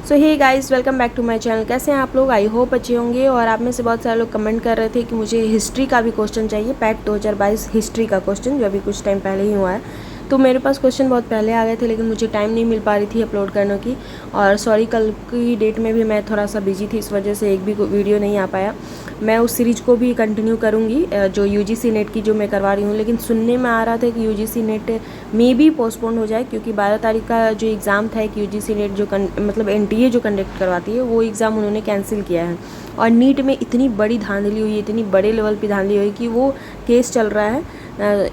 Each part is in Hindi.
So hey guys, welcome back to my channel. कैसे हैं आप लोग? आई होप अच्छे होंगे। और आप में से बहुत सारे लोग कमेंट कर रहे थे कि मुझे हिस्ट्री का भी क्वेश्चन चाहिए, पैट 2022 हिस्ट्री का क्वेश्चन, जो अभी कुछ टाइम पहले ही हुआ है। तो मेरे पास क्वेश्चन बहुत पहले आ गए थे, लेकिन मुझे टाइम नहीं मिल पा रही थी अपलोड करने की। और सॉरी, कल की डेट में भी मैं थोड़ा सा बिजी थी, इस वजह से एक भी वीडियो नहीं आ पाया। मैं उस सीरीज़ को भी कंटिन्यू करूँगी जो यूजीसी नेट की जो मैं करवा रही हूँ। लेकिन सुनने में आ रहा था कि यूजीसी नेट में भी पोस्टपोन हो जाए, क्योंकि 12 तारीख का जो एग्ज़ाम था, एक यूजीसी नेट जो मतलब एनटीए जो कंडक्ट करवाती है, वो एग्ज़ाम उन्होंने कैंसिल किया है। और नीट में इतनी बड़ी धांधली हुई, इतनी बड़े लेवल पे धांधली हुई कि वो केस चल रहा है।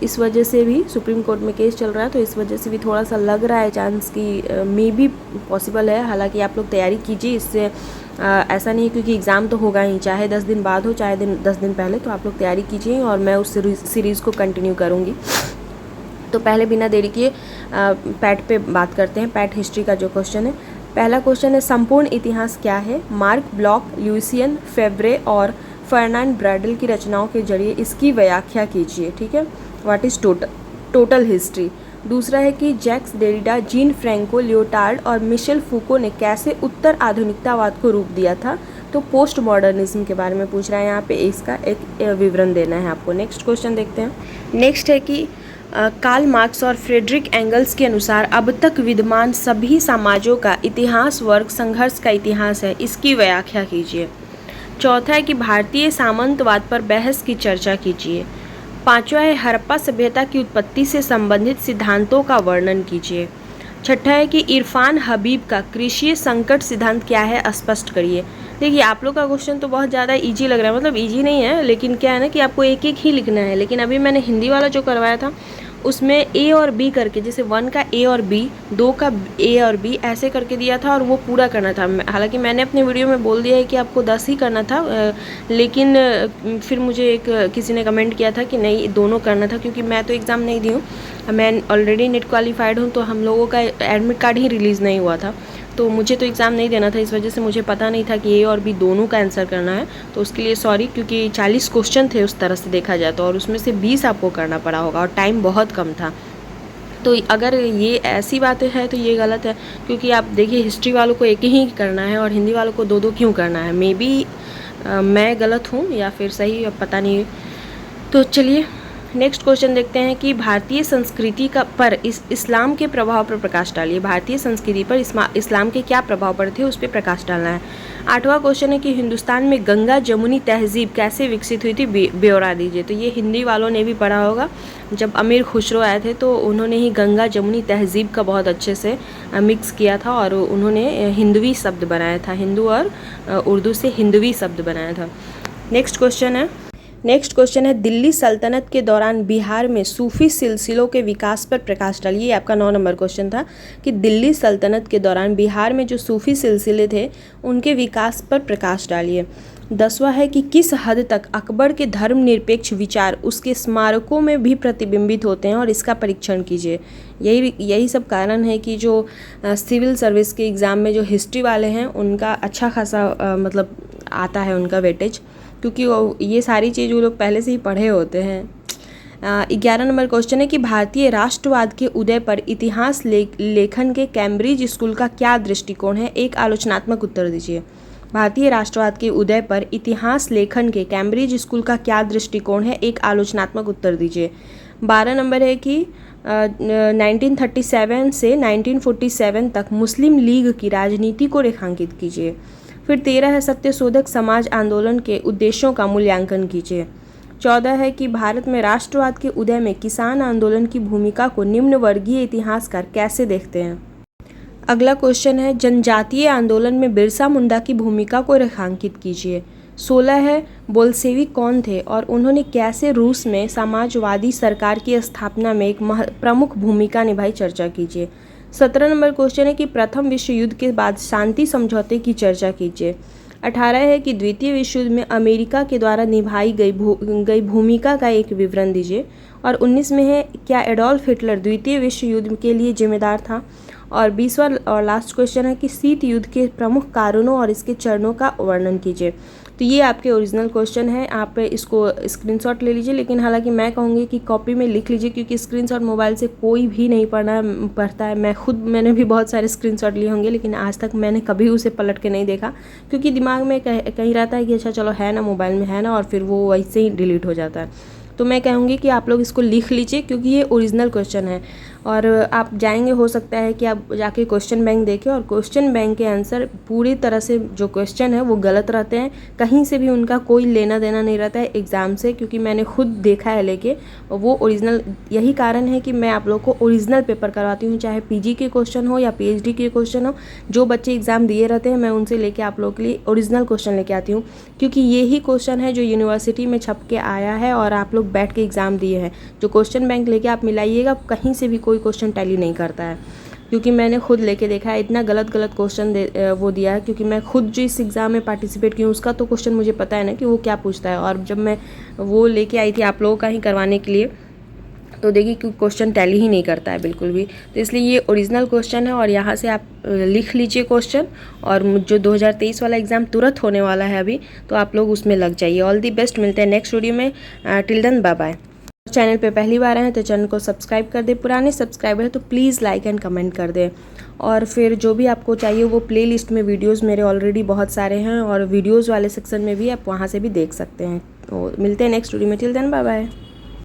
इस वजह से भी सुप्रीम कोर्ट में केस चल रहा है, तो इस वजह से भी थोड़ा सा लग रहा है चांस कि मे बी पॉसिबल है। हालांकि आप लोग तैयारी कीजिए, इससे ऐसा नहीं है, क्योंकि एग्ज़ाम तो होगा ही, चाहे 10 दिन बाद हो चाहे 10 दिन पहले। तो आप लोग तैयारी कीजिए और मैं उस सीरीज़ को कंटिन्यू करूँगी। तो पहले बिना देरी किए पैट पे बात करते हैं। पैट हिस्ट्री का जो क्वेश्चन है, पहला क्वेश्चन है, संपूर्ण इतिहास क्या है? मार्क ब्लॉक, ल्यूसियन फेवरे और फर्नांड ब्रैडल की रचनाओं के जरिए इसकी व्याख्या कीजिए। ठीक है, व्हाट इज़ टोटल हिस्ट्री। दूसरा है कि Jacques Derrida, Jean Francois, Lyotard और मिशेल फूको ने कैसे उत्तर आधुनिकतावाद को रूप दिया था? तो पोस्ट मॉडर्निज्म के बारे में पूछ रहा है यहाँ पे, इसका एक विवरण देना है आपको। नेक्स्ट क्वेश्चन देखते हैं। नेक्स्ट है कि कार्ल मार्क्स और फ्रेडरिक एंगल्स के अनुसार अब तक विद्यमान सभी समाजों का इतिहास वर्ग संघर्ष का इतिहास है, इसकी व्याख्या कीजिए। चौथा है कि भारतीय सामंतवाद पर बहस की चर्चा कीजिए। पांचवा है, हड़प्पा सभ्यता की उत्पत्ति से संबंधित सिद्धांतों का वर्णन कीजिए। छठा है कि इरफान हबीब का कृषि संकट सिद्धांत क्या है, स्पष्ट करिए। देखिए, आप लोग का क्वेश्चन तो बहुत ज़्यादा इजी लग रहा है, मतलब इजी नहीं है, लेकिन क्या है ना कि आपको एक एक ही लिखना है। लेकिन अभी मैंने हिंदी वाला जो करवाया था, उसमें ए और बी करके, जैसे 1 का ए और बी, 2 का ए और बी, ऐसे करके दिया था और वो पूरा करना था। हालांकि मैंने अपने वीडियो में बोल दिया है कि आपको 10 ही करना था, लेकिन फिर मुझे किसी ने कमेंट किया था कि नहीं, दोनों करना था, क्योंकि मैं तो एग्ज़ाम नहीं दी हूँ, मैं ऑलरेडी नेट क्वालिफाइड हूँ। तो हम लोगों का एडमिट कार्ड ही रिलीज़ नहीं हुआ था, तो मुझे तो एग्ज़ाम नहीं देना था। इस वजह से मुझे पता नहीं था कि ए और बी दोनों का आंसर करना है। तो उसके लिए सॉरी, क्योंकि 40 क्वेश्चन थे उस तरह से देखा जाए तो, और उसमें से 20 आपको करना पड़ा होगा और टाइम बहुत कम था। तो अगर ये ऐसी बातें हैं तो ये गलत है, क्योंकि आप देखिए, हिस्ट्री वालों को एक ही करना है और हिंदी वालों को दो दो क्यों करना है। मे बी मैं गलत हूँ या फिर सही, अब पता नहीं। तो चलिए नेक्स्ट क्वेश्चन देखते हैं कि भारतीय संस्कृति पर इस्लाम के प्रभाव पर प्रकाश डालिए। भारतीय संस्कृति पर इस्लाम के क्या प्रभाव पड़े थे, उस पर प्रकाश डालना है। आठवां क्वेश्चन है कि हिंदुस्तान में गंगा जमुनी तहजीब कैसे विकसित हुई थी, ब्यौरा दीजिए। तो ये हिंदी वालों ने भी पढ़ा होगा, जब अमीर खुसरो आए थे तो उन्होंने ही गंगा जमुनी तहजीब का बहुत अच्छे से मिक्स किया था और उन्होंने हिंदवी शब्द बनाया था, हिंदू और उर्दू से हिंदवी शब्द बनाया था। नेक्स्ट क्वेश्चन है दिल्ली सल्तनत के दौरान बिहार में सूफी सिलसिलों के विकास पर प्रकाश डालिए। आपका 9 नंबर क्वेश्चन था कि दिल्ली सल्तनत के दौरान बिहार में जो सूफी सिलसिले थे उनके विकास पर प्रकाश डालिए। 10वां है कि किस हद तक अकबर के धर्मनिरपेक्ष विचार उसके स्मारकों में भी प्रतिबिंबित होते हैं और इसका परीक्षण कीजिए। यही सब कारण है कि जो सिविल सर्विस के एग्ज़ाम में जो हिस्ट्री वाले हैं उनका अच्छा खासा मतलब आता है उनका वेटेज, क्योंकि ये सारी चीज़ वो लोग पहले से ही पढ़े होते हैं। 11 नंबर क्वेश्चन है कि भारतीय राष्ट्रवाद के उदय पर इतिहास लेखन के कैम्ब्रिज स्कूल का क्या दृष्टिकोण है, एक आलोचनात्मक उत्तर दीजिए। भारतीय राष्ट्रवाद के उदय पर इतिहास लेखन के कैम्ब्रिज स्कूल का क्या दृष्टिकोण है, एक आलोचनात्मक उत्तर दीजिए। 12 नंबर है कि 1937 से 1947 तक मुस्लिम लीग की राजनीति को रेखांकित कीजिए। फिर 13 है सत्यशोधक समाज आंदोलन के उद्देश्यों का मूल्यांकन कीजिए। 14 है कि भारत में राष्ट्रवाद के उदय में किसान आंदोलन की भूमिका को निम्न वर्गीय इतिहासकार कैसे देखते हैं। अगला क्वेश्चन है जनजातीय आंदोलन में बिरसा मुंडा की भूमिका को रेखांकित कीजिए। 16 है बोल्शेविक कौन थे और उन्होंने कैसे रूस में समाजवादी सरकार की स्थापना में एक प्रमुख भूमिका निभाई, चर्चा कीजिए। 17 नंबर क्वेश्चन है कि प्रथम विश्व युद्ध के बाद शांति समझौते की चर्चा कीजिए। 18 है कि द्वितीय विश्व युद्ध में अमेरिका के द्वारा निभाई गई भूमिका का एक विवरण दीजिए। और 19 में है क्या एडोल्फ हिटलर द्वितीय विश्व युद्ध के लिए जिम्मेदार था। और 20वां और लास्ट क्वेश्चन है कि शीत युद्ध के प्रमुख कारणों और इसके चरणों का वर्णन कीजिए। तो ये आपके ओरिजिनल क्वेश्चन है, आप इसको स्क्रीनशॉट ले लीजिए। लेकिन हालांकि मैं कहूँगी कि कॉपी में लिख लीजिए, क्योंकि स्क्रीनशॉट मोबाइल से कोई भी नहीं पढ़ता है। मैंने भी बहुत सारे स्क्रीनशॉट लिए होंगे, लेकिन आज तक मैंने कभी उसे पलट के नहीं देखा, क्योंकि दिमाग में कहीं रहता है कि अच्छा चलो है ना, मोबाइल में है ना, और फिर वो वैसे ही डिलीट हो जाता है। तो मैं कहूँगी कि आप लोग इसको लिख लीजिए, क्योंकि ये ओरिजिनल क्वेश्चन है। और आप जाएंगे, हो सकता है कि आप जाके क्वेश्चन बैंक देखें, और क्वेश्चन बैंक के आंसर पूरी तरह से जो क्वेश्चन है वो गलत रहते हैं, कहीं से भी उनका कोई लेना देना नहीं रहता है एग्ज़ाम से, क्योंकि मैंने खुद देखा है लेके, और वो ओरिजिनल, यही कारण है कि मैं आप लोग को ओरिजिनल पेपर करवाती हूँ, चाहे पीजी के क्वेश्चन हो या पीएचडी के क्वेश्चन हो। जो बच्चे एग्ज़ाम दिए रहते हैं मैं उनसे लेके आप लोगों के लिए ओरिजिनल क्वेश्चन लेके आती हूँ, क्योंकि यही क्वेश्चन है जो यूनिवर्सिटी में छप के आया है और आप लोग बैठ के एग्ज़ाम दिए हैं। जो क्वेश्चन बैंक लेके आप मिलाइएगा, कहीं से भी कोई क्वेश्चन टैली नहीं करता है, क्योंकि मैंने खुद लेके देखा है। इतना गलत क्वेश्चन वो दिया है, क्योंकि मैं खुद जो इस एग्ज़ाम में पार्टिसिपेट की हूँ उसका तो क्वेश्चन मुझे पता है ना कि वो क्या पूछता है। और जब मैं वो लेके आई थी आप लोगों का ही करवाने के लिए, तो देखिए कि क्वेश्चन टैली ही नहीं करता है बिल्कुल भी। तो इसलिए ये ओरिजिनल क्वेश्चन है, और यहाँ से आप लिख लीजिए क्वेश्चन, और जो 2023 वाला एग्ज़ाम तुरंत होने वाला है अभी, तो आप लोग उसमें लग जाइए। ऑल दी बेस्ट, मिलते हैं नेक्स्ट वीडियो में। Till then bye bye. Channel पे पहली बार आए हैं तो चैनल को सब्सक्राइब कर दें, पुराने सब्सक्राइबर हैं तो प्लीज़ लाइक एंड कमेंट कर दें। और फिर जो भी आपको चाहिए वो प्लेलिस्ट में वीडियोस मेरे ऑलरेडी बहुत सारे हैं, और वीडियोस वाले सेक्शन में भी आप वहाँ से भी देख सकते हैं। तो मिलते हैं नेक्स्ट वीडियो में। Till then bye bye.